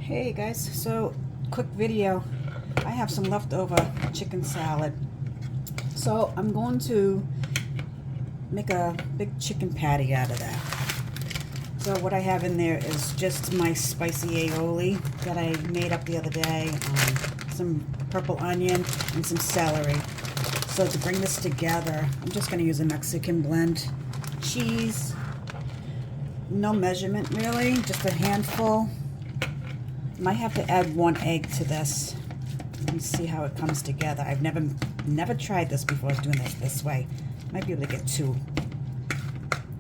Hey guys, so quick video. I have some leftover chicken salad. So I'm going to make a big chicken patty out of that. So what I have in there is just my spicy aioli that I made up the other day, some purple onion and some celery. So to bring this together, I'm just going to use a Mexican blend. Cheese, no measurement really, just a handful. Might have to add 1 egg to this and see how it comes together. I've never tried this before doing it this way. Might be able to get 2.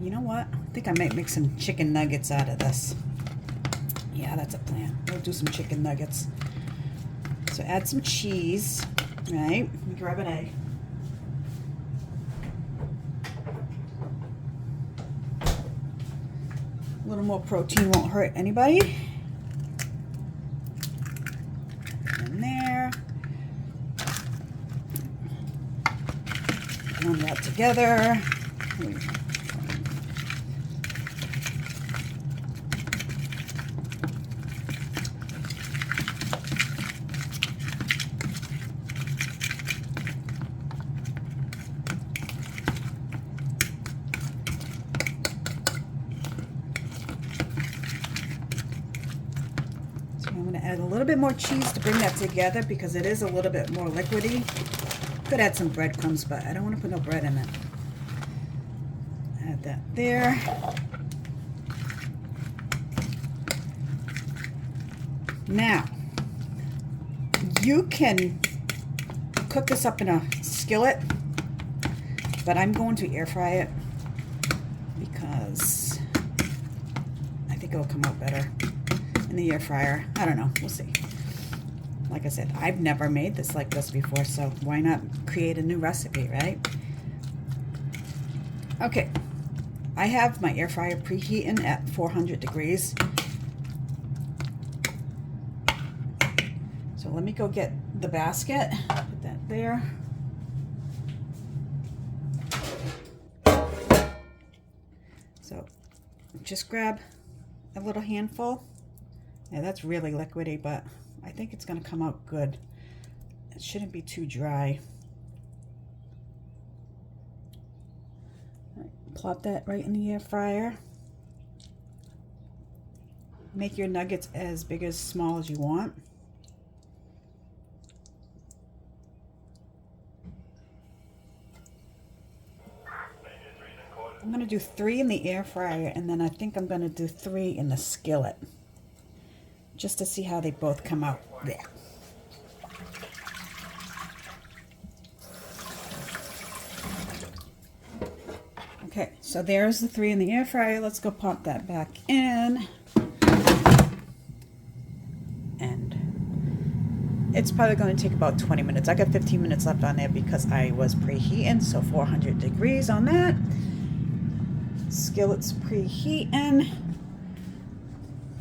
You know what? I think I might make some chicken nuggets out of this. Yeah, that's a plan. We'll do some chicken nuggets. So add some cheese, right? Let me grab an egg. A little more protein won't hurt anybody. There. Blend that together. I'm going to add a little bit more cheese to bring that together because it is a little bit more liquidy. Could add some breadcrumbs, but I don't want to put no bread in it. Add that there. Now, you can cook this up in a skillet, but I'm going to air fry it because I think it'll come out better in the air fryer. I don't know, we'll see. Like I said, I've never made this like this before, so why not create a new recipe, right? Okay, I have my air fryer preheating at 400 degrees. So let me go get the basket, put that there. So just grab a little handful. Yeah, that's really liquidy, but I think it's going to come out good. It shouldn't be too dry. Right, plop that right in the air fryer. Make your nuggets as big as small as you want. I'm going to do 3 in the air fryer, and then I think I'm going to do 3 in the skillet, just to see how they both come out there. Okay, so there's the 3 in the air fryer. Let's go pop that back in. And it's probably going to take about 20 minutes. I got 15 minutes left on there because I was preheating, so 400 degrees on that. Skillet's preheating.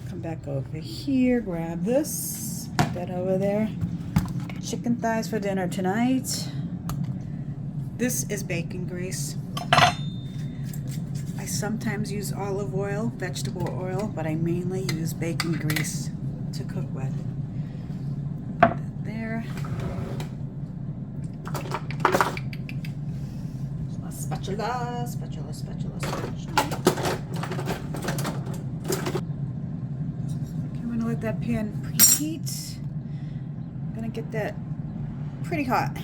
Come back over here, grab this, put that over there. Chicken thighs for dinner tonight. This is bacon grease. I sometimes use olive oil, vegetable oil, but I mainly use bacon grease to cook with. Put that there. Spatula, spatula, spatula, spatula. Okay, I'm gonna let that pan preheat. I'm gonna get that pretty hot.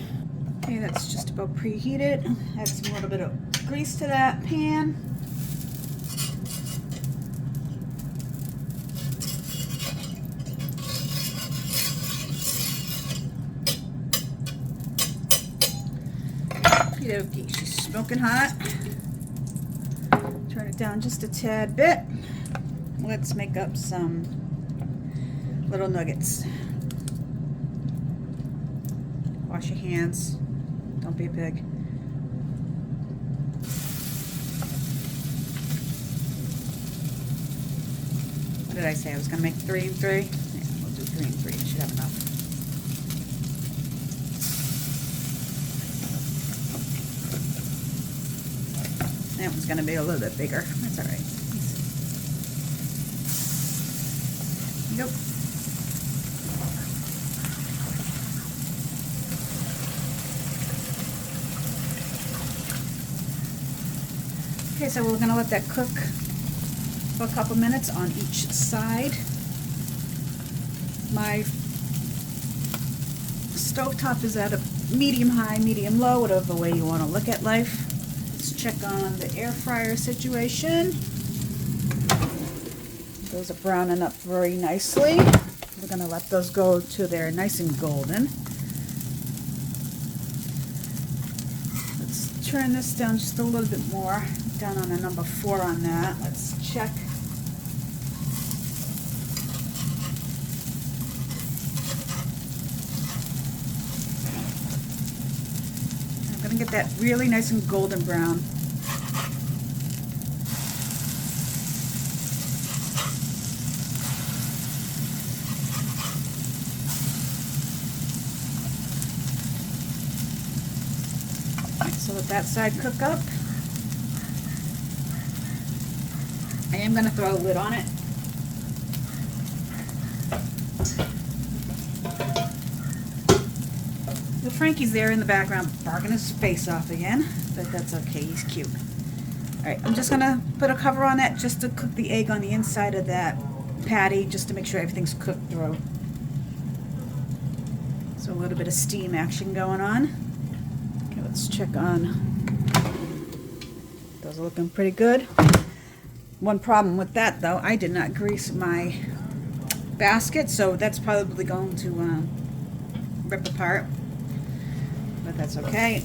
Okay, that's just about preheated. Add some little bit of grease to that pan. Okay, she's smoking hot. Turn it down just a tad bit. Let's make up some little nuggets. Wash your hands. Don't be a pig. What did I say? I was going to make 3 and 3? Yeah, we'll do 3 and 3. Should have enough. That one's going to be a little bit bigger. That's all right. Nope. Okay, so we're gonna let that cook for a couple minutes on each side. My stovetop is at a medium high, medium low, whatever way you want to look at life. Let's check on the air fryer situation. Those are browning up very nicely. We're going to let those go till they're nice and golden. Let's turn this down just a little bit more, down on a number 4 on that. Let's check. I'm going to get that really nice and golden brown. So let that side cook up. I am going to throw a lid on it. The Frankie's there in the background barking his face off again, but that's okay, he's cute. Alright, I'm just going to put a cover on that just to cook the egg on the inside of that patty, just to make sure everything's cooked through. So a little bit of steam action going on. Okay, let's check on. Those are looking pretty good. One problem with that though, I did not grease my basket, so that's probably going to rip apart. But that's okay.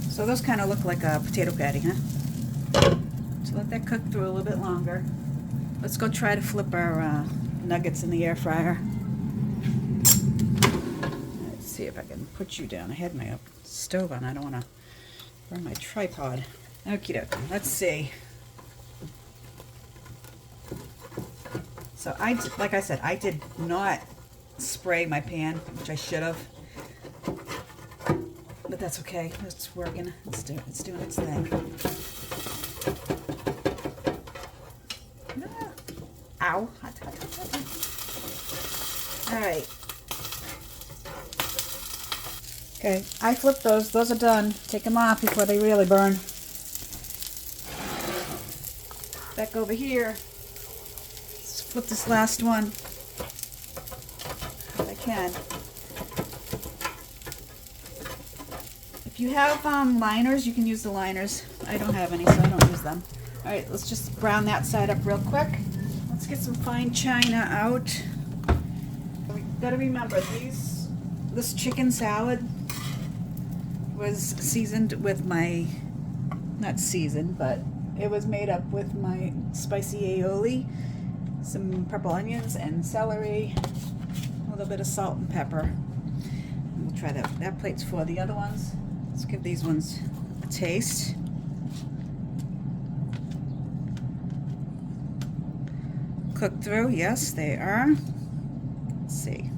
So those kind of look like a potato patty, huh? So let that cook through a little bit longer. Let's go try to flip our nuggets in the air fryer. Let's see if I can put you down. I had my stove on. I don't want to burn my tripod. Okie dokie. Let's see. So like I said, I did not spray my pan, which I should have. But that's okay. It's working. It's doing its thing. Ow. Hot. Alright. Okay, I flipped those. Those are done. Take them off before they really burn. Back over here. Let's flip this last one. If I can. If you have liners, you can use the liners. I don't have any, so I don't use them. Alright, let's just brown that side up real quick. Let's get some fine china out. We gotta remember, this chicken salad was seasoned with my, not seasoned, but it was made up with my spicy aioli, some purple onions and celery, a little bit of salt and pepper. We'll try that. That plate's for the other ones. Let's give these ones a taste. Cooked through, yes, they are. Let's see.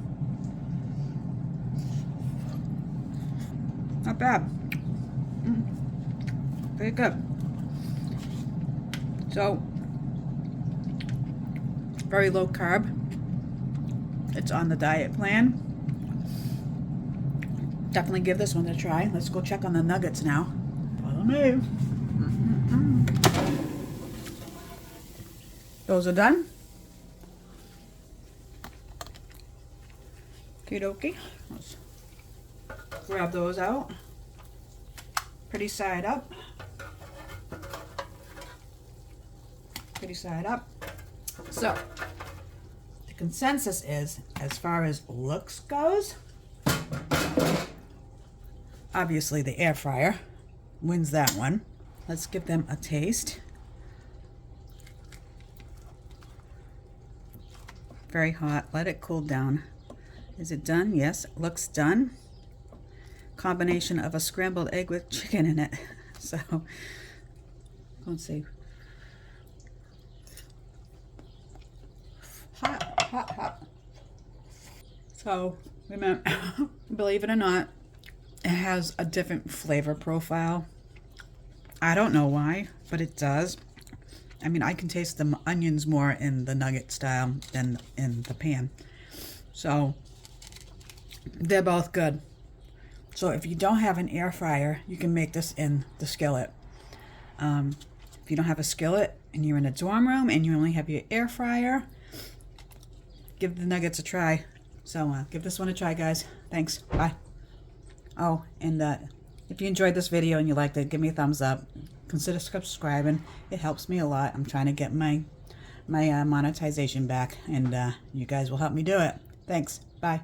Not bad. Very good. So, very low carb. It's on the diet plan. Definitely give this one a try. Let's go check on the nuggets now. Follow me. Those are done. Okie dokie. Let's grab those out. Pretty side up. Pretty side up. So, the consensus is, as far as looks goes, obviously the air fryer wins that one. Let's give them a taste. Very hot. Let it cool down. Is it done? Yes, it looks done. Combination of a scrambled egg with chicken in it. So, let's see. Hot. So, believe it or not, it has a different flavor profile. I don't know why, but it does. I mean, I can taste the onions more in the nugget style than in the pan. So they're both good. So if you don't have an air fryer, you can make this in the skillet. If you don't have a skillet and you're in a dorm room and you only have your air fryer, give the nuggets a try. So give this one a try, guys. Thanks. Bye. Oh, and if you enjoyed this video and you liked it, give me a thumbs up. Consider subscribing. It helps me a lot. I'm trying to get my monetization back, and you guys will help me do it. Thanks. Bye.